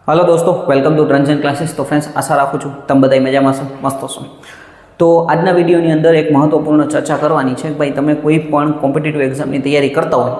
Hello दोस्तों, welcome to transaction classes. तो friends, आशा राखું છું તમે બધા મજામાં છો, મસ્ત છો। તો આજના વિડીયોની અંદર એક મહત્વપૂર્ણ ચર્ચા કરવાની છે કે ભાઈ તમે કોઈ પણ કોમ્પિટિટિવ એક્ઝામની તૈયારી કરતા હોય,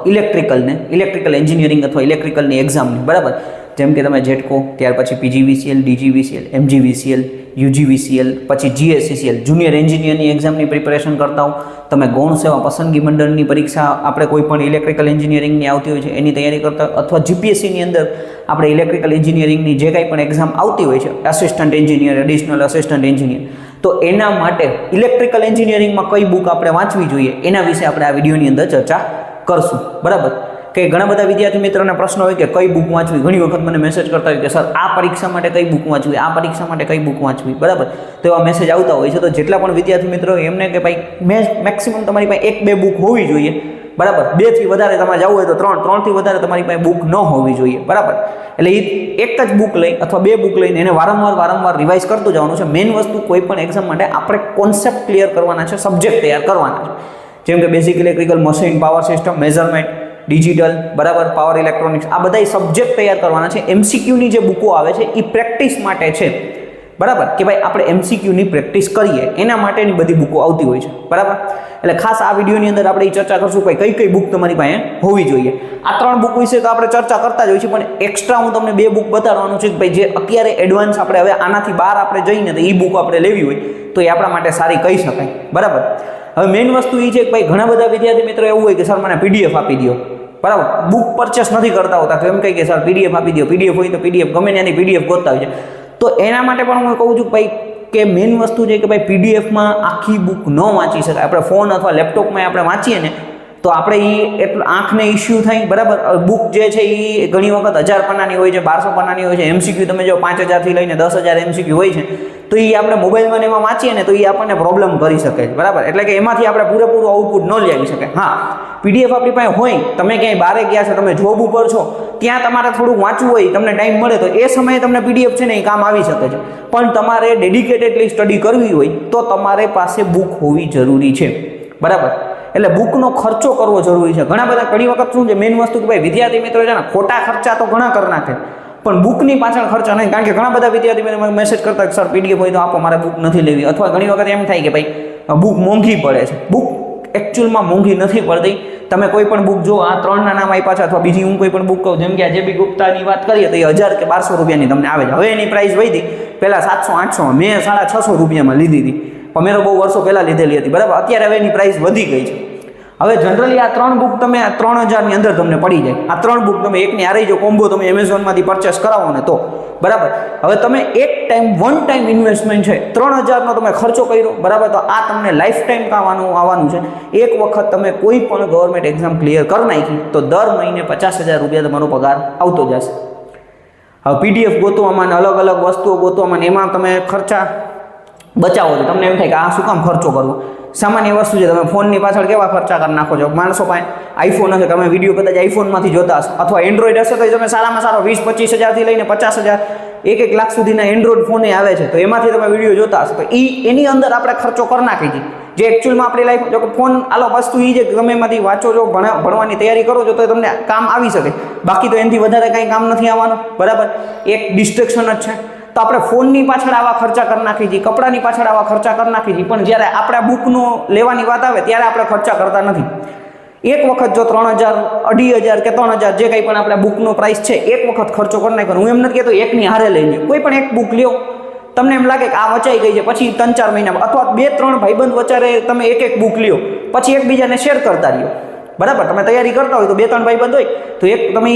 ઇલેક્ટ્રિકલ એન્જિનિયરિંગ અથવા ઇલેક્ટ્રિકલની એક્ઝામની, બરાબર, જેમ કે તમે જેટકો, ત્યાર પછી પીજીવીસીએલ, ડીજીવીસીએલ, એમજીવીસીએલ, યુજીવીસીએલ, પછી જીએસસીસીએલ જુનિયર એન્જિનિયરની એક્ઝામની પ્રિપેરેશન કરતા હો, તમે ગૌણ સેવા પસંદગી મંડળની પરીક્ષા આપણે કોઈ પણ ઇલેક્ટ્રિકલ એન્જિનિયરિંગની આવતી હોય છે એની તૈયારી કરતા, અથવા જીપીએસસીની અંદર આપણે ઇલેક્ટ્રિકલ એન્જિનિયરિંગની જે કાંઈ પણ એક્ઝામ આવતી હોય છે, assistant engineer, additional assistant engineer, તો એના માટે ઇલેક્ટ્રિકલ એન્જિનિયરિંગમાં કઈ બુક આપણે વાંચવી જોઈએ એના વિશે આપણે આ વિડીયોની અંદર ચર્ચા કરશું, બરાબર। કે ઘણા બધા વિદ્યાર્થી મિત્રોને પ્રશ્ન હોય કે કઈ બુક વાંચવી, ઘણી વખત મને મેસેજ કરતા હોય કે સર આ પરીક્ષા માટે કઈ બુક વાંચવી, આ પરીક્ષા માટે કઈ બુક વાંચવી, બરાબર। તો એવા મેસેજ આવતા હોય છે। તો જેટલા પણ વિદ્યાર્થી મિત્રો એમને કે ભાઈ મેક્સિમમ તમારી પાસે 1-2 બુક હોવી જોઈએ, બરાબર। 2 થી વધારે તમારે જવું હોય તો 3 થી વધારે તમારી પાસે બુક ન હોવી જોઈએ, બરાબર। એટલે એ એક જ બુક લઈ અથવા 2 બુક લઈને એને વારંવાર રિવાઇઝ કરતું જવાનું છે। મેઇન વસ્તુ કોઈ પણ એક્ઝામ માટે આપણે કોન્સેપ્ટ ક્લિયર કરવાના છે, સબ્જેક્ટ તૈયાર કરવાના છે, જેમ કે basic electrical, machine, power system, measurement, digital, બરાબર, પાવર ઇલેક્ટ્રોનિક્સ, આ બધા સબ્જેક્ટ તૈયાર કરવાના છે। એમસીક્યુની જે બુકો આવે છે એ પ્રેક્ટિસ માટે છે, બરાબર, કે ભાઈ આપણે એમસીક્યુની પ્રેક્ટિસ કરીએ એના માટેની બધી બુકો આવતી હોય છે, બરાબર। એટલે ખાસ આ વિડીયોની અંદર આપણે એ ચર્ચા કરશું કે કઈ કઈ બુક તમારી પાસે હોવી જોઈએ। આ 3 બુક વિશે તો આપણે ચર્ચા કરતા જ હોય છે, પણ એક્સ્ટ્રા હું તમને 2 બુક બતાવવાનું છે કે ભાઈ જે અત્યારે એડવાન્સ આપણે હવે આનાથી બહાર આપણે જઈને તો એ બુક આપણે લેવી હોય તો એ આપણા માટે સારી કહી શકાય, બરાબર। હવે મેઇન વસ્તુ એ છે કે ભાઈ ઘણા બધા વિદ્યાર્થી મિત્રો એવું હોય કે સર મને પીડીએફ આપી દો, બરાબર, બુક પરચેસ નથી કરતા હોતા, તો એમ કહે કે સર પીડીએફ આપી દો, પીડીએફ હોય તો પીડીએફ ગમે ત્યાંની પીડીએફ ગોતતા હોય છે। તો એના માટે પણ હું કહું છું ભાઈ કે મેઇન વસ્તુ છે કે ભાઈ પીડીએફમાં આખી બુક ન વાંચી શકાય। આપણે ફોન અથવા લેપટોપમાં આપણે વાંચીએ ને તો આપણે એ એટલું આંખને ઇસ્યુ થાય, બરાબર। બુક જે છે એ ઘણી વખત 1000 પાનાની હોય છે, 1200 પાનાની હોય છે, એમસીક્યુ તમે જો 5000 થી લઈને 10000 એમસીક્યુ હોય છે, તો એ આપણે મોબાઈલમાં એમાં વાંચીએ ને તો એ આપણને પ્રોબ્લેમ કરી શકે છે, બરાબર। એટલે કે એમાંથી આપણે પૂરેપૂરું આઉટપુટ ન લઈ આવી શકે। હા, પીડીએફ આપણી પાસે હોય, તમે ક્યાંય બહાર ગયા છો, તમે જોબ ઉપર છો, ત્યાં તમારે થોડુંક વાંચવું હોય, તમને ટાઈમ મળે તો એ સમયે તમને પીડીએફ છે ને એ કામ આવી શકે છે, પણ તમારે ડેડિકેટેડલી સ્ટડી કરવી હોય તો તમારે પાસે બુક હોવી જરૂરી છે, બરાબર। એટલે બુકનો ખર્ચો કરવો જરૂરી છે। ઘણી વખત શું છે, મેઇન વસ્તુ કે ભાઈ વિદ્યાર્થી મિત્રો છે ને ખોટા ખર્ચા તો ઘણા કરી નાખે, પણ બુકની પાછળ ખર્ચા નહીં, કારણ કે ઘણા બધા વિદ્યાર્થી મિત્રો મેસેજ કરતા કે સર પીડીએફ હોય તો આપો, મારે બુક નથી લેવી, અથવા ઘણી વખત એમ થાય કે ભાઈ બુક મોંઘી પડે છે। બુક એકચ્યુઅલમાં મોંઘી નથી પડતી। તમે કોઈ પણ બુક જો આ 3ના નામ આપ્યા છે, અથવા બીજી હું કોઈ પણ બુક કહું, જેમ કે આ જેબી ગુપ્તાની વાત કરીએ તો એ 1000 કે 1200 રૂપિયાની તમને આવે છે। હવે એની પ્રાઇસ વધી, પહેલાં 700-800, મેં 650 રૂપિયામાં લીધી હતી, પણ મેં બહુ વર્ષો પહેલાં લીધેલી હતી, બરાબર। અત્યારે હવે એની પ્રાઇસ વધી ગઈ છે। હવે જનરલી આ 3 બુક તમે 3000ની અંદર તમને પડી જાય। આ 3 બુક તમે એકની આરે જો કોમ્બો તમે એમેઝોનમાંથી પરચેસ કરાવો ને તો, બરાબર। હવે તમે વન ટાઈમ ઇન્વેસ્ટમેન્ટ છે, 3000નો તમે ખર્ચો કર્યો, બરાબર, તો આ તમને લાઈફ ટાઈમ આવવાનું છે। એક વખત તમે કોઈ પણ ગવર્મેન્ટ એક્ઝામ ક્લિયર કરી નાખી તો દર મહિને 50000 રૂપિયા તમારો પગાર આવતો જશે। હવે પીડીએફ ગોતવામાં, અલગ વસ્તુઓ ગોતવામાં, એમાં તમે ખર્ચા બચાવો છો, તમને એમ થાય કે આ શું કામ ખર્ચો કરવો। સામાન્ય વસ્તુ છે, તમે ફોનની પાછળ કેવા ખર્ચા કરી નાખો છો। માણસો પાસે આઈફોન હશે, તમે વિડીયો કદાચ આઈફોનમાંથી જોતા હશો, અથવા એન્ડ્રોઈડ હશે તો તમે સારામાં સારો 20-25 હજારથી લઈને 50,000, 1 લાખ સુધીના એન્ડ્રોઈડ ફોને આવે છે, તો એમાંથી તમે વિડીયો જોતા હશો, તો એની અંદર આપણે ખર્ચો કરી નાખી છીએ, જે એકચ્યુઅલમાં આપણી લાઈફ, જો કે ફોન આલો વસ્તુ એ છે કે તમે એમાંથી વાંચો છો, ભણવાની તૈયારી કરો છો તો તમને કામ આવી શકે, બાકી તો એનાથી વધારે કાંઈ કામ નથી આવવાનું, બરાબર। એક ડિસ્ટ્રેક્શન જ છે। તો આપણે ફોનની પાછળ આવા ખર્ચા કરી નાખી છીએ, કપડાની પાછળ આવા ખર્ચા કરી નાખી છીએ, પણ જ્યારે આપણે બુકનો લેવાની વાત આવે ત્યારે આપણે ખર્ચા કરતા નથી। એક વખત જો 3000, 2500 કે 3000 જે કંઈ પણ આપણે બુકનો પ્રાઇસ છે, એક વખત ખર્ચો કરી નાખ્યો। હું એમ નથી કહેતો એકની હારે લઈ લો, કોઈ પણ એક બુક લ્યો, તમને એમ લાગે કે આ વચાઈ ગઈ છે, પછી 3-4 મહિનામાં, અથવા 2-3 ભાઈબંધ વચ્ચે તમે એક બુક લ્યો, પછી એકબીજાને શેર કરતા રહ્યો, બરાબર। તમે તૈયારી કરતા હોય તો 2-3 ભાઈબંધ હોય તો તમે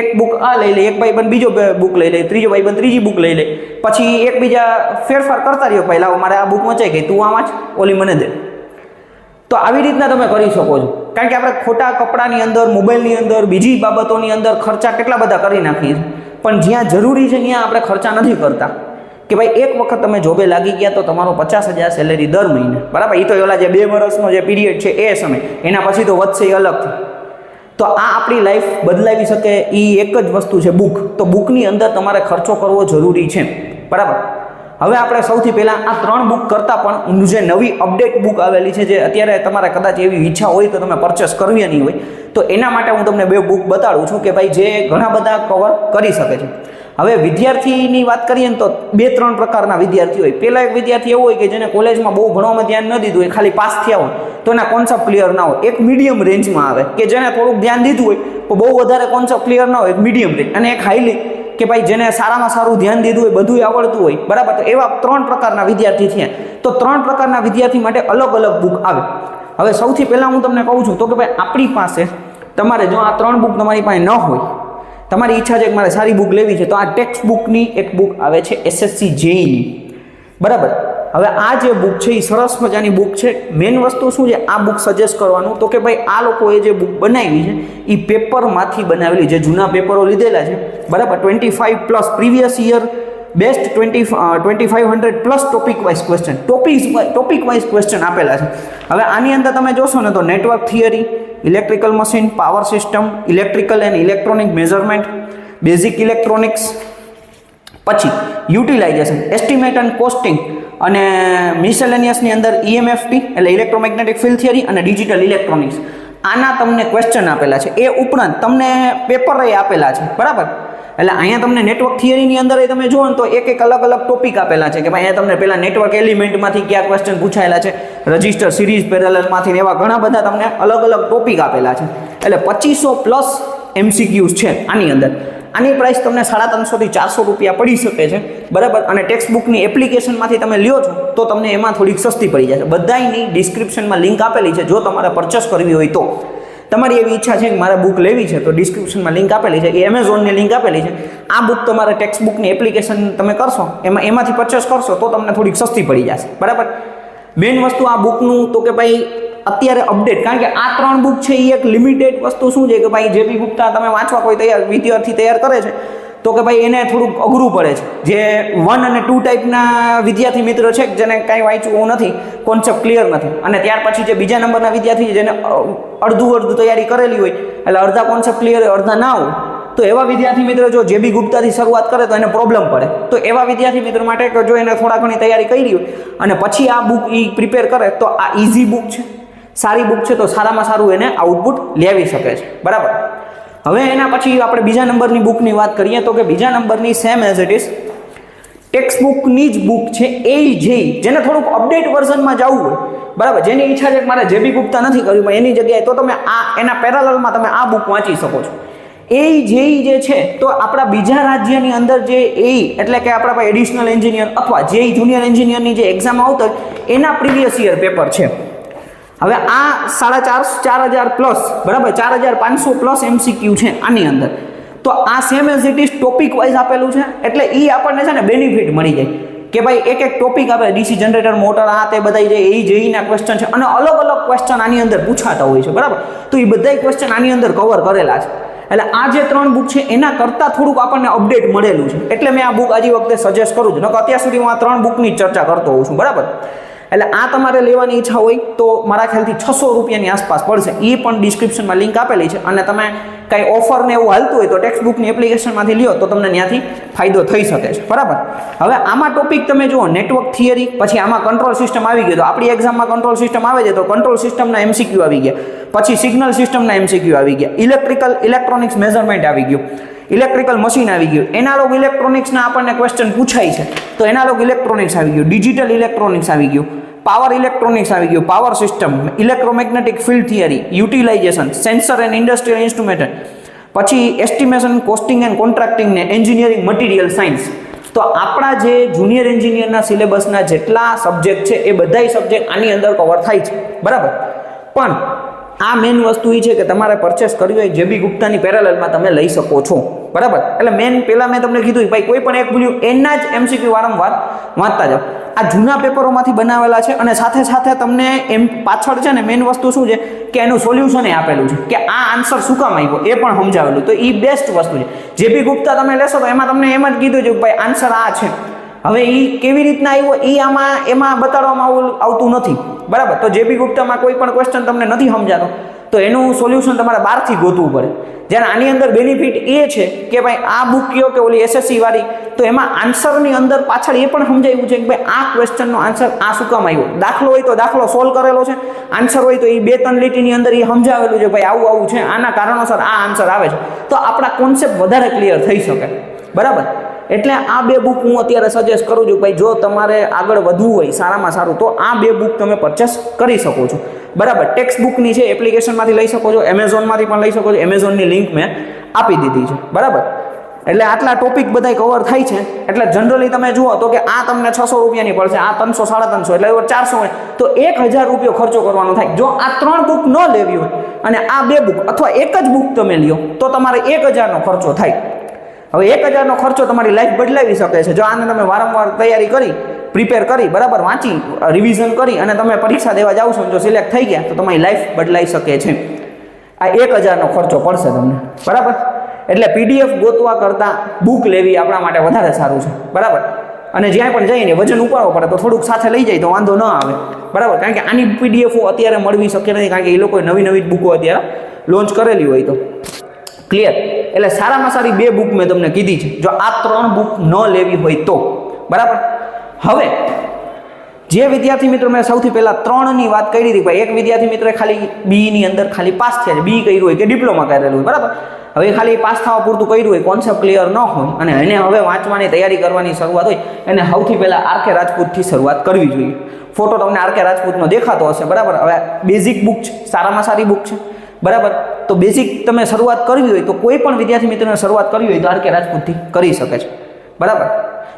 એક બુક આ લઈ લે, એક ભાઈબંધ બીજો બુક લઈ લે, ત્રીજો ભાઈબંધ ત્રીજી બુક લઈ લે, પછી એકબીજા ફેરફાર કરતા રહ્યો, ભાઈ લાવો મારે આ બુક વચાઈ ગઈ, તું આ વાંચ, ઓલી મને દે। તો આવી રીતના તમે કરી શકો છો, કારણ કે આપણે ખોટા કપડાની અંદર, મોબાઈલની અંદર, બીજી બાબતોની અંદર ખર્ચા કેટલા બધા કરી નાખીએ છીએ, પણ જ્યાં જરૂરી છે ત્યાં આપણે ખર્ચા નથી કરતા। કે ભાઈ એક વખત તમે જોબે લાગી ગયા તો તમારો 50,000 સેલેરી દર મહિને, બરાબર, એ તો ઓલા જે 2 વર્ષનો જે પીરિયડ છે એ સમય, એના પછી તો વધશે એ અલગથી। તો આ આપણી લાઈફ બદલાવી શકે એ એક જ વસ્તુ છે, બુક। તો બુકની અંદર તમારે ખર્ચો કરવો જરૂરી છે, બરાબર। હવે આપણે સૌથી પહેલાં આ 3 બુક કરતાં પણ જે નવી અપડેટ બુક આવેલી છે, જે અત્યારે તમારે કદાચ એવી ઈચ્છા હોય તો તમે પરચેસ કરવી નહીં હોય, તો એના માટે હું તમને 2 બુક બતાડું છું કે ભાઈ જે ઘણા બધા કવર કરી શકે છે। હવે વિદ્યાર્થીની વાત કરીએ ને તો 2-3 પ્રકારના વિદ્યાર્થી હોય. પહેલા એક વિદ્યાર્થી એવો હોય કે જેને કોલેજમાં બહુ ભણવામાં ધ્યાન ન દીધું હોય, ખાલી પાસ થયા હોય તો એના કોન્સેપ્ટ ક્લિયર ના હોય. એક મીડિયમ રેન્જમાં આવે કે જેને થોડુંક ધ્યાન દીધું હોય તો બહુ વધારે કોન્સેપ્ટ ક્લિયર ના હોય, એક મીડિયમ રેન્જ. અને એક હાઈલી કે ભાઈ જેને સારામાં સારું ધ્યાન દીધું હોય, બધું આવડતું હોય, બરાબર. તો એવા 3 પ્રકારના વિદ્યાર્થી થયા. તો 3 પ્રકારના વિદ્યાર્થી માટે અલગ અલગ બુક આવે. હવે સૌથી પહેલાં હું તમને કહું છું તો કે ભાઈ આપણી પાસે તમારે જો આ 3 બુક તમારી પાસે ન હોય, તમારી ઈચ્છા છે કે મારે સારી બુક લેવી છે, તો આ ટેક્સ્ટ બુકની એક બુક આવે છે SSC JEEની, બરાબર. હવે આ જે બુક છે એ સરસ મજાની બુક છે. મેઇન વસ્તુ શું છે આ બુક સજેસ્ટ કરવાનું તો કે ભાઈ આ લોકોએ જે બુક બનાવી છે એ પેપરમાંથી બનાવેલી, જે જૂના પેપરો લીધેલા છે, બરાબર. 25+ previous year best 2500 plus topic wise question, topic wise question આપેલા છે. હવે આની અંદર તમે જોશો ને તો network theory, electrical machine, power system, electrical and electronic measurement, basic electronics, પછી યુટિલાઇઝેશન, એસ્ટિમેટ એન્ડ કોસ્ટિંગ, અને મિસેલેનિયસની અંદર EMFT એટલે ઇલેક્ટ્રોમેગ્નેટિક ફિલ્ડ થિયરી અને ડિજિટલ ઇલેક્ટ્રોનિક્સ. આના તમને ક્વેશ્ચન આપેલા છે. એ ઉપરાંત તમને પેપર આપેલા છે, બરાબર. એટલે અહીંયા તમને નેટવર્ક થિયરીની અંદર તમે જુઓ ને તો એક અલગ અલગ ટોપિક આપેલા છે કે ભાઈ અહીંયા તમને પહેલા નેટવર્ક એલિમેન્ટમાંથી કયા ક્વેશ્ચન પૂછાયેલા છે, રજિસ્ટર, સિરીઝ, પેરેલલમાંથી એવા ઘણા બધા તમને અલગ અલગ ટોપિક આપેલા છે. એટલે 2500+ MCQs છે આની અંદર. આની પ્રાઇસ તમને 350 થી 400 રૂપિયા પડી શકે છે, બરાબર. અને ટેક્સ્ટ બુકની એપ્લિકેશનમાંથી તમે લ્યો છો તો તમને એમાં થોડીક સસ્તી પડી જશે. બધાની ડિસ્ક્રિપ્શનમાં લિંક આપેલી છે. જો તમારે પરચેસ કરવી હોય તો, તમારી એવી ઈચ્છા છે કે મારે બુક લેવી છે તો ડિસ્ક્રિપ્શનમાં લિંક આપેલી છે, એ એમેઝોનની લિંક આપેલી છે. આ બુક તમારે ટેક્સ્ટ બુકની એપ્લિકેશન તમે કરશો, એમાંથી પરચેસ કરશો તો તમને થોડીક સસ્તી પડી જશે, બરાબર. મેઇન વસ્તુ આ બુકનું તો કે ભાઈ અત્યારે અપડેટ, કારણ કે આ 3 બુક છે એ એક લિમિટેડ વસ્તુ શું છે કે ભાઈ જે બી ગુપ્તા તમે વાંચવા કોઈ વિદ્યાર્થી તૈયાર કરે છે તો કે ભાઈ એને થોડુંક અઘરું પડે છે. જે 1 અને 2 ટાઈપના વિદ્યાર્થી મિત્રો છે જેને કાંઈ વાંચવું નથી, કોન્સેપ્ટ ક્લિયર નથી, અને ત્યાર પછી જે બીજા નંબરના વિદ્યાર્થી છે જેને અડધું તૈયારી કરેલી હોય, એટલે અડધા કોન્સેપ્ટ ક્લિયર હોય, અડધા ના હોય, તો એવા વિદ્યાર્થી મિત્રો જો જે બી ગુપ્તાથી શરૂઆત કરે તો એને પ્રોબ્લેમ પડે. તો એવા વિદ્યાર્થી મિત્રો માટે કે જો એને થોડા ઘણી તૈયારી કરી હોય અને પછી આ બુક એ પ્રિપેર કરે તો આ ઇઝી બુક છે, સારી બુક છે, તો સારામાં સારું એને આઉટપુટ લેવી શકે છે, બરાબર. હવે એના પછી આપણે બીજા નંબરની બુકની વાત કરીએ તો કે બીજા નંબરની same as it is text બુકની જ બુક છે AJE, જેને થોડુંક અપડેટ વર્ઝનમાં જવું હોય, બરાબર. જેની ઈચ્છા છે કે મારે જે બી ગુપ્તા નથી કર્યું એની જગ્યાએ તો તમે એના પેરેલલમાં તમે આ બુક વાંચી શકો છો. AJE જે છે તો આપણા બીજા રાજ્યની અંદર જે AE એટલે કે આપણા પાસે એડિશનલ એન્જિનિયર અથવા JE જુનિયર એન્જિનિયરની જે એક્ઝામ આવતો એના પ્રીવિયસ યર પેપર છે. હવે આ 4000+, બરાબર, 4500+ MCQ છે આની અંદર. તો આ same as it is topic wise આપેલું છે, એટલે એ આપણને છે ને બેનિફિટ મળી જાય કે ભાઈ એક ટોપિક આપે, DC જનરેટર, મોટર, આ તે બધા જે AJEના ક્વેશ્ચન છે અને અલગ અલગ ક્વેશ્ચન આની અંદર પૂછાતા હોય છે, બરાબર. તો એ બધા ક્વેશ્ચન આની અંદર કવર કરેલા છે. એટલે આ જે 3 બુક છે એના કરતાં થોડુંક આપણને અપડેટ મળેલું છે, એટલે મેં આ બુક આજે વખતે સજેસ્ટ કરું છું. અત્યાર સુધી હું આ 3 બુકની ચર્ચા કરતો હોઉં છું, બરાબર. એટલે આ તમારે લેવાની ઈચ્છા હોય તો મારા ખ્યાલથી 600 રૂપિયાની આસપાસ પડશે. એ પણ ડિસ્ક્રિપ્શનમાં લિંક આપેલી છે, અને તમે કાંઈ ઓફર ને એવું હાલતું હોય તો ટેક્સ્ટ બુકની એપ્લિકેશનમાંથી લ્યો તો તમને ત્યાંથી ફાયદો થઈ શકે છે, બરાબર. હવે આમાં ટોપિક તમે જુઓ નેટવર્ક થિયરી, પછી આમાં કંટ્રોલ સિસ્ટમ આવી ગયો. તો આપણી એક્ઝામમાં કંટ્રોલ સિસ્ટમ આવે છે તો કંટ્રોલ સિસ્ટમના MCQ આવી ગયા, પછી સિગ્નલ સિસ્ટમના MCQ આવી ગયા, ઇલેક્ટ્રોનિક્સ મેઝરમેન્ટ આવી ગયું, ઇલેક્ટ્રિકલ મશીન આવી ગયું, એનાલોગ ઇલેક્ટ્રોનિક્સના આપણને ક્વેશ્ચન પૂછાય છે તો એનાલોગ ઇલેક્ટ્રોનિક્સ આવી ગયું, ડિજિટલ ઇલેક્ટ્રોનિક્સ આવી ગયું, પાવર ઇલેક્ટ્રોનિક્સ આવી ગયું, power system, electromagnetic field theory, utilization, sensor and industrial instrument, પછી એસ્ટિમેશન, કોસ્ટિંગ એન્ડ કોન્ટ્રાક્ટિંગ ને એન્જિનિયરિંગ મટીરિયલ સાયન્સ. તો આપણા જે જુનિયર એન્જિનિયરના સિલેબસના જેટલા સબ્જેક્ટ છે એ બધાય સબ્જેક્ટ આની અંદર કવર થાય છે, બરાબર. પણ આ મેઇન વસ્તુ એ છે કે તમારે પરચેસ કરવી હોય જે બી ગુપ્તાની પેરેલલમાં તમે લઈ શકો છો, બરાબર. એટલે પહેલાં મેં તમને કીધું ભાઈ કોઈ પણ એક ભૂલ્યું એના જ MCQ વારંવાર વાંચતા જાઓ. આ જૂના પેપરોમાંથી બનાવેલા છે અને સાથે સાથે તમને એમ પાછળ છે ને મેઇન વસ્તુ શું છે કે એનું સોલ્યુશન આપેલું છે કે આ આન્સર શું કામ આવ્યો એ પણ સમજાવેલું. તો એ બેસ્ટ વસ્તુ છે. જે બી ગુપ્તા તમે લેશો તો એમાં તમને એમ જ કીધું છે કે ભાઈ આન્સર આ છે. હવે એ કેવી રીતના આવ્યો એ એમાં બતાડવામાં આવતું નથી, બરાબર. તો જે બી ગુપ્તામાં કોઈ પણ ક્વેશ્ચન તમને નથી સમજાતો તો એનું સોલ્યુશન તમારે બહારથી ગોતવું પડે. જ્યારે આની અંદર બેનિફિટ એ છે કે ભાઈ આ બુક કયો કે ઓલી SSC વાળી, તો એમાં આન્સરની અંદર પાછળ એ પણ સમજાવ્યું છે કે ભાઈ આ ક્વેશ્ચનનો આન્સર આ શું કામ આવ્યો. દાખલો હોય તો દાખલો સોલ્વ કરેલો છે, આન્સર હોય તો એ 2-3 લીટીની અંદર એ સમજાવેલું છે ભાઈ આવું આવું છે, આના કારણોસર આ આન્સર આવે છે. તો આપણા કોન્સેપ્ટ વધારે ક્લિયર થઈ શકે, બરાબર. એટલે આ બે બુક હું અત્યારે સજેસ્ટ કરું છું ભાઈ, જો તમારે આગળ વધવું હોય સારામાં સારું તો આ બે બુક તમે પરચેસ કરી શકો છો, બરાબર. ટેક્સ્ટ બુકની છે એપ્લિકેશનમાંથી લઈ શકો છો, એમેઝોનમાંથી પણ લઈ શકો છો, એમેઝોનની લિંક મેં આપી દીધી છે, બરાબર. એટલે આટલા ટોપિક બધા કવર થાય છે. એટલે જનરલી તમે જુઓ તો કે આ તમને 600 રૂપિયાની પડશે, આ 300 350 એટલે 400 હોય તો 1000 રૂપિયો ખર્ચો કરવાનો થાય. જો આ 3 બુક ન લેવી હોય અને આ 2 બુક અથવા એક જ બુક તમે લ્યો તો તમારે 1000નો ખર્ચો થાય. હવે 1000નો ખર્ચો તમારી લાઈફ બદલાવી શકે છે. જો આને તમે વારંવાર તૈયારી કરી, પ્રિપેર કરી, બરાબર, વાંચી, રિવિઝન કરી અને તમે પરીક્ષા દેવા જાવ છો, જો સિલેક્ટ થઈ ગયા તો તમારી લાઈફ બદલાઈ શકે છે. આ 1000નો ખર્ચો પડશે તમને, બરાબર. એટલે પીડીએફ ગોતવા કરતાં બુક લેવી આપણા માટે વધારે સારું છે, બરાબર. અને જ્યાં પણ જઈને વજન ઉપાડવો પડે તો થોડુંક સાથે લઈ જાય તો વાંધો ન આવે, બરાબર. કારણ કે આની પીડીએફો અત્યારે મળવી શક્ય નથી, કારણ કે એ લોકોએ નવી નવી બુકો અત્યારે લોન્ચ કરેલી હોય તો ક્લિયર. એટલે સારામાં સારી 2 બુક મેં તમને કીધી છે, જો આ 3 બુક ન લેવી હોય તો, બરાબર. હવે જે વિદ્યાર્થી મિત્રો મેં સૌથી પહેલાં 3ની વાત કરી હતી, ભાઈ એક વિદ્યાર્થી મિત્રએ ખાલી બીની અંદર ખાલી પાસ થયા છે, બી કર્યું હોય કે ડિપ્લોમા કરેલું હોય, બરાબર. હવે ખાલી પાસ થવા પૂરતું કર્યું હોય, કોન્સેપ્ટ ક્લિયર ન હોય અને એને હવે વાંચવાની તૈયારી કરવાની શરૂઆત હોય, એને સૌથી પહેલાં આરકે રાજપૂતથી શરૂઆત કરવી જોઈએ. ફોટો તમને આરકે રાજપૂતનો દેખાતો હશે, બરાબર. હવે બેઝિક બુક છે, સારામાં સારી બુક છે, બરાબર. તો બેઝિક તમે શરૂઆત કરવી હોય તો કોઈ પણ વિદ્યાર્થી મિત્રને શરૂઆત કરવી હોય તો આરકે રાજપૂતથી કરી શકે છે, બરાબર.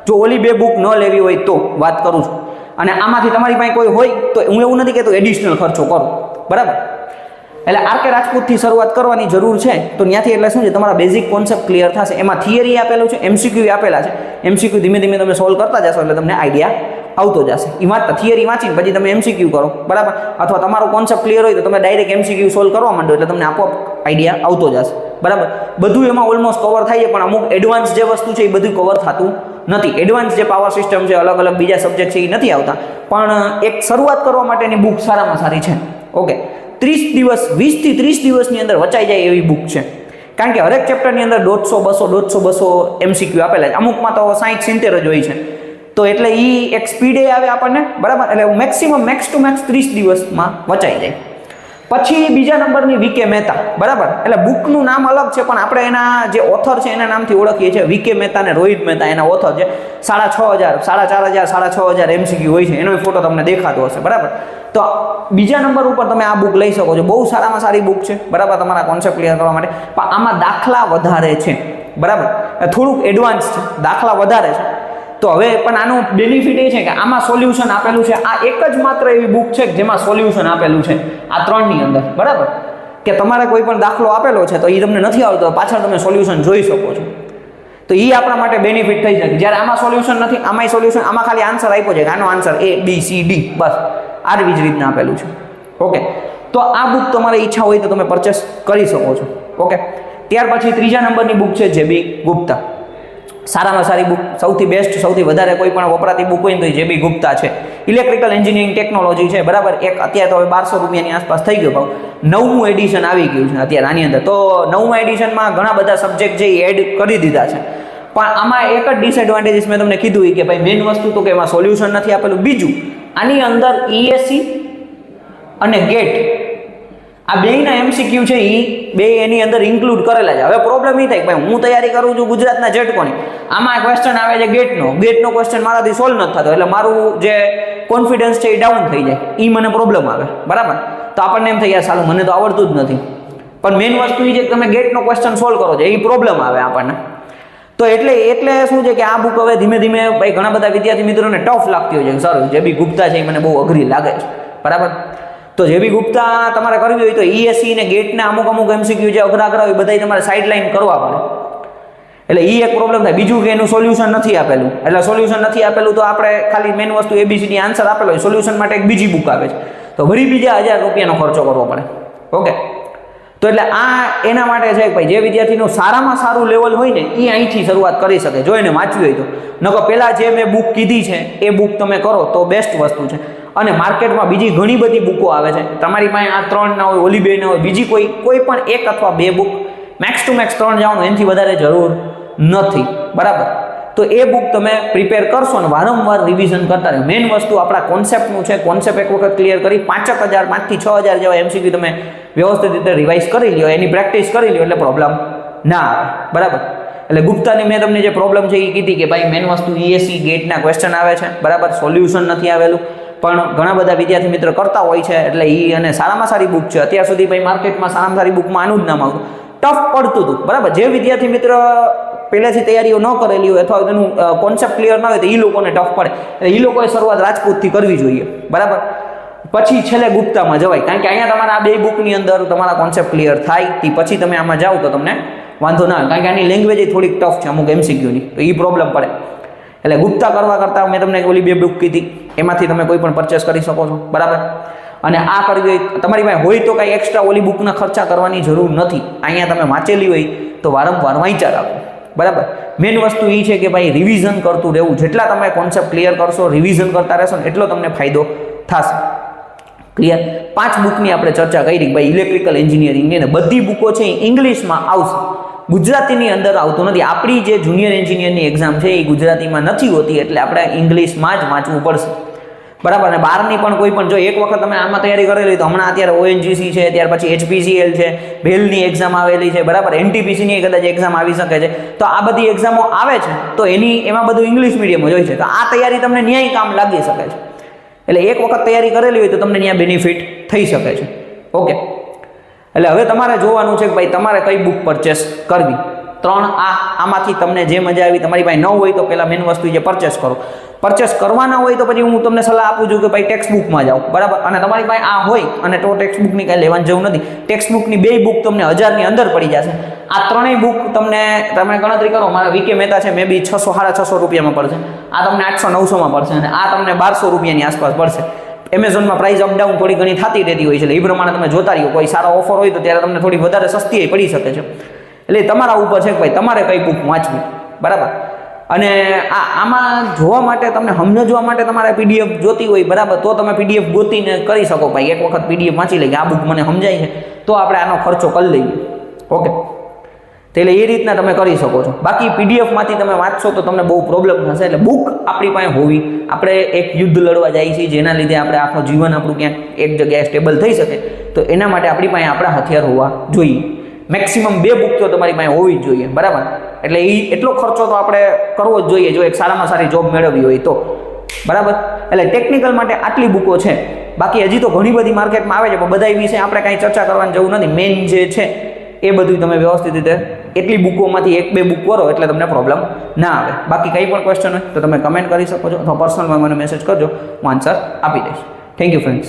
જો ઓલી 2 બુક ન લેવી હોય તો વાત કરું છું, અને આમાંથી તમારી પાસે કોઈ હોય તો હું એવું નથી કહેતો એડિશનલ ખર્ચો કરો, બરાબર. એટલે આરકે રાજપૂતથી શરૂઆત કરવાની જરૂર છે. તો ત્યાંથી એટલે શું છે, તમારા બેઝિક કોન્સેપ્ટ ક્લિયર થશે. એમાં થિયરી આપેલું છે, એમસીક્યુ આપેલા છે. એમસીક્યુ ધીમે ધીમે તમે સોલ્વ કરતા જશો એટલે તમને આઈડિયા આવતો જશે. એ વાંચતા થિયરી વાંચીને પછી તમે એમસીક્યુ કરો, બરાબર. અથવા તમારો કોન્સેપ્ટ ક્લિયર હોય તો તમે ડાયરેક્ટ એમસીક્યુ સોલ્વ કરવા માંડો એટલે તમને આપોઆપ આઈડિયા આવતો જશે, બરાબર. બધું એમાં ઓલમોસ્ટ કવર થાય છે, પણ અમુક એડવાન્સ જે વસ્તુ છે એ બધું કવર થતું નથી. એડવાન્સ જે પાવર સિસ્ટમ છે, અલગ અલગ બીજા સબ્જેક્ટ છે એ નથી આવતા, પણ એક શરૂઆત કરવા માટેની બુક સારામાં સારી છે. ઓકે, 30 દિવસ 20 થી 30 દિવસની અંદર વચાઈ જાય એવી બુક છે. કારણ કે હરેક ચેપ્ટરની અંદર 150 એમસીક્યુ આપેલા છે. અમુકમાં તો 60 70 જ હોય છે. તો એટલે એ એક સ્પીડે આવે આપણને, બરાબર. એટલે મેક્સિમમ મેક્સ ટુ મેક્સ 30 દિવસમાં વચાઈ જાય. પછી બીજા નંબરની વીકે મહેતા, બરાબર. એટલે બુકનું નામ અલગ છે પણ આપણે એના જે ઓથર છે એના નામથી ઓળખીએ છીએ. વીકે મહેતા અને રોહિત મહેતા એના ઓથર છે. 6500 4500 6500 એમસીક્યુ હોય છે. એનો ફોટો તમને દેખાતો હશે, બરાબર. તો બીજા નંબર ઉપર તમે આ બુક લઈ શકો છો. બહુ સારામાં સારી બુક છે, બરાબર, તમારા કોન્સેપ્ટ ક્લિયર કરવા માટે. પણ આમાં દાખલા વધારે છે, બરાબર. થોડુંક એડવાન્સ છે, દાખલા વધારે છે. તો હવે પણ આનું બેનિફિટ એ છે કે આમાં સોલ્યુશન આપેલું છે. આ એક જ માત્ર એવી બુક છે કે જેમાં સોલ્યુશન આપેલું છે આ 3ની અંદર, બરાબર. કે તમારે કોઈ પણ દાખલો આપેલો છે તો એ તમને નથી આવતો, પાછળ તમે સોલ્યુશન જોઈ શકો છો. તો એ આપણા માટે બેનિફિટ થઈ શકે. જ્યારે આમાં સોલ્યુશન નથી, આમાંય સોલ્યુશન, આમાં ખાલી આન્સર આપ્યો છે કે આનો આન્સર ABCD, બસ આવી જ રીતના આપેલું છે. ઓકે, તો આ બુક તમારે ઈચ્છા હોય તો તમે પરચેસ કરી શકો છો. ઓકે, ત્યાર પછી ત્રીજા નંબરની બુક છે જેબી ગુપ્તા. સારામાં સારી બુક, સૌથી બેસ્ટ, સૌથી વધારે કોઈ પણ વપરાતી બુક હોય ને તો જેબી ગુપ્તા છે. ઇલેક્ટ્રિકલ એન્જિનિયરિંગ ટેકનોલોજી છે, બરાબર. એક અત્યારે તો હવે 1200 રૂપિયાની આસપાસ થઈ ગયો ભાવ. 9મું એડિશન આવી ગયું છે અત્યારે આની અંદર. તો 9મા એડિશનમાં ઘણા બધા સબ્જેક્ટ જે એડ કરી દીધા છે. પણ આમાં એક જ ડિસએડવાન્ટેજીસ મેં તમને કીધું કે ભાઈ મેઇન વસ્તુ તો કે એમાં સોલ્યુશન નથી આપેલું. બીજું, આની અંદર ESE અને ગેટ આ બેયના એમસીક્યુ છે એ બે એની અંદર ઇન્ક્લુડ કરેલા છે. હવે પ્રોબ્લેમ એ થાય કે ભાઈ હું તૈયારી કરું છું ગુજરાતના ઝટકોની, આમાં ક્વેશ્ચન આવે છે ગેટનો ક્વેશ્ચન મારાથી સોલ્વ નથી થતો, એટલે મારું જે કોન્ફિડન્સ છે એ ડાઉન થઈ જાય, એ મને પ્રોબ્લેમ આવે, બરાબર. તો આપણને એમ થાય યાર સાલું મને તો આવડતું જ નથી. પણ મેઇન વસ્તુ એ છે કે તમે ગેટનો ક્વેશ્ચન સોલ્વ કરો છો, એ પ્રોબ્લેમ આવે આપણને. તો એટલે શું છે કે આ બુક હવે ધીમે ધીમે ભાઈ ઘણા બધા વિદ્યાર્થી મિત્રોને ટફ લાગતી હોય છે. સર જેબી ગુપ્તા છે એ મને બહુ અઘરી લાગે છે, બરાબર. તો જેબી ગુપ્તા તમારે કરવી હોય તો ESE ને ગેટના અમુક એમસીક્યુ જે અઘરા હોય બધા તમારે સાઇડલાઇન કરવા પડે. એટલે એ એક પ્રોબ્લેમ થાય. બીજું કે એનું સોલ્યુશન નથી આપેલું. એટલે સોલ્યુશન નથી આપેલું તો આપણે ખાલી મેઇન વસ્તુ ABCD આન્સર આપેલો હોય, સોલ્યુશન માટે એક બીજી બુક આવે છે, તો વળી બીજા 1000 રૂપિયાનો ખર્ચો કરવો પડે. ઓકે, તો એટલે આ એના માટે છે કે ભાઈ જે વિદ્યાર્થીનું સારામાં સારું લેવલ હોય ને એ અહીંથી શરૂઆત કરી શકે, જો એને વાંચવી હોય તો. નકર પહેલાં જે મેં બુક કીધી છે એ બુક તમે કરો તો બેસ્ટ વસ્તુ છે. અને માર્કેટમાં બીજી ઘણી બધી બુકો આવે છે. તમારી પાસે આ 3 ના હોય, ઓલી 2 ના હોય, બીજી કોઈ પણ 1 અથવા 2 બુક, મેક્સ ટુ મેક્સ 3 જવાનું, એનાથી વધારે જરૂર નથી, બરાબર. તો એ બુક તમે પ્રિપેર કરશો ને વારંવાર રિવિઝન કરતા રહો. મેઇન વસ્તુ આપણા કોન્સેપ્ટનું છે. કોન્સેપ્ટ એક વખત ક્લિયર કરી 5000 5 થી 6000 જેવા એમસીક્યુ તમે વ્યવસ્થિત રીતે રિવાઇઝ કરી લ્યો, એની પ્રેક્ટિસ કરી લ્યો એટલે પ્રોબ્લેમ ના આવે, બરાબર. એટલે ગુપ્તાની મેં તમને જે પ્રોબ્લેમ છે એ કીધી કે ભાઈ મેન વસ્તુ ESE ગેટના ક્વેશ્ચન આવે છે, બરાબર, સોલ્યુશન નથી આવેલું, પણ ઘણા બધા વિદ્યાર્થી મિત્ર કરતા હોય છે, એટલે એ અને સારામાં સારી બુક છે. અત્યાર સુધી ભાઈ માર્કેટમાં સારામાં સારી બુકમાં આનું જ નામ આવતું, ટફ પડતું હતું, બરાબર. જે વિદ્યાર્થી મિત્ર પહેલેથી તૈયારીઓ ન કરેલી હોય અથવા તેનું કોન્સેપ્ટ ક્લિયર ન હોય તો એ લોકોને ટફ પડે, એટલે એ લોકોએ શરૂઆત રાજપૂતથી કરવી જોઈએ, બરાબર. પછી છેલ્લે ગુપ્તામાં જવાય, કારણ કે અહીંયા તમારા આ બે બુકની અંદર તમારા કોન્સેપ્ટ ક્લિયર થાય તે પછી તમે આમાં જાઓ તો તમને વાંધો ના આવે, કારણ કે આની લેંગ્વેજ થોડીક ટફ છે અમુક MCQની, તો એ પ્રોબ્લેમ પડે. એટલે ગુપ્તા કરવા કરતાં મેં તમને ઓલી બે બુક કીધી એમાંથી તમે કોઈ પણ પરચેસ કરી શકો છો, બરાબર. અને આ કરવી હોય તમારી પાસે હોય તો કાંઈ એક્સ્ટ્રા ઓલી બુકના ખર્ચા કરવાની જરૂર નથી. અહીંયા તમે વાંચેલી હોય તો વારંવાર વાંચ્યા રાખો, બરાબર. મેઇન વસ્તુ એ છે કે ભાઈ રિવિઝન કરતું રહેવું. જેટલા તમે કોન્સેપ્ટ ક્લિયર કરશો, રિવિઝન કરતા રહેશો ને એટલો તમને ફાયદો થશે. ક્લિયર. 5 બુકની આપણે ચર્ચા કરી ભાઈ ઇલેક્ટ્રિકલ એન્જિનિયરિંગની, ને બધી બુકો છે એ ઇંગ્લિશમાં આવશે, ગુજરાતીની અંદર આવતું નથી. આપણી જે જુનિયર એન્જિનિયરની એક્ઝામ છે એ ગુજરાતીમાં નથી હોતી, એટલે આપણે ઇંગ્લિશમાં જ વાંચવું પડશે, બરાબર. અને બહારની પણ કોઈ પણ જો એક વખત તમે આમાં તૈયારી કરેલી તો હમણાં અત્યારે ONGC છે, ત્યાર પછી HPCL છે, ભેલની એક્ઝામ આવેલી છે, બરાબર, NTPCની કદાચ એક્ઝામ આવી શકે છે, તો આ બધી એક્ઝામો આવે છે તો એમાં બધું ઇંગ્લિશ મીડિયમ જ હોય છે, તો આ તૈયારી તમને ન્યાય કામ લાગી શકે છે. એટલે એક વખત તૈયારી કરેલી હોય તો તમને ત્યાં બેનિફિટ થઈ શકે છે. ઓકે, એટલે હવે તમારે જોવાનું છે કે ભાઈ તમારે કઈ બુક પરચેસ કરવી. 3 આમાંથી તમને જે મજા આવી, તમારી પાસે ન હોય તો પહેલાં મેન વસ્તુ જે પરચેસ કરો. પરચેસ કરવાના હોય તો પછી હું તમને સલાહ આપું છું કે ભાઈ ટેક્સ્ટ બુકમાં જાઓ, બરાબર. અને તમારી પાસે આ હોય અને તો ટેક્સ્ટ બુકની કાંઈ લેવાની જરૂર નથી. ટેક્સ્ટ બુકની 2 બુક તમને 1000ની અંદર પડી જશે. આ 3 બુક તમે ગણતરી કરો, મારા VK મહેતા છે મે બી 600-650 રૂપિયામાં પડશે, આ તમને 800-900માં પડશે, અને આ તમને 1200 રૂપિયાની આસપાસ પડશે. એમેઝોનમાં પ્રાઇસ અપડાઉન થોડી ઘણી થતી રહેતી હોય છે, એટલે એ પ્રમાણે તમે જોતા રહ્યો. કોઈ સારો ઓફર હોય તો ત્યારે તમને થોડી વધારે સસ્તી પડી શકે છે. એટલે તમારા ઉપર છે કે ભાઈ તમારે કઈ બુક વાંચવી, બરાબર. અને આમાં જોવા માટે તમને સમજવા માટે તમારે PDF જોતી હોય, બરાબર, તો તમે PDF ગોતીને કરી શકો. ભાઈ એક વખત PDF વાંચી લઈએ, આ બુક મને સમજાય છે તો આપણે આનો ખર્ચો કરી લઈએ. ઓકે, તો એટલે એ રીતના તમે કરી શકો છો. બાકી PDFમાંથી તમે વાંચશો તો તમને બહુ પ્રોબ્લેમ થશે. એટલે બુક આપણી પાસે હોવી, આપણે એક યુદ્ધ લડવા જઈએ છીએ જેના લીધે આપણે આખો જીવન આપણું ક્યાંક એક જગ્યાએ સ્ટેબલ થઈ શકે, તો એના માટે આપણી પાસે આપણા હથિયાર હોવા જોઈએ. મેક્સિમમ 2 બુક તો તમારી પાસે હોવી જ જોઈએ, બરાબર. એટલે એટલો ખર્ચો તો આપણે કરવો જ જોઈએ જો એક સારામાં સારી જોબ મેળવવી હોય તો, બરાબર. એટલે ટેકનિકલ માટે આટલી બુકો છે. બાકી હજી તો ઘણી બધી માર્કેટમાં આવે છે, પણ બધા વિશે આપણે કાંઈ ચર્ચા કરવાની જરૂર નથી. મેઇન જે છે એ બધું તમે વ્યવસ્થિત રીતે એટલી બુકોમાંથી 1-2 બુક કરો એટલે તમને પ્રોબ્લેમ ના આવે. બાકી કંઈ પણ ક્વેશ્ચન હોય તો તમે કમેન્ટ કરી શકો છો અથવા પર્સનલમાં મને મેસેજ કરજો, હું આન્સર આપી દઈશ. Thank you friends.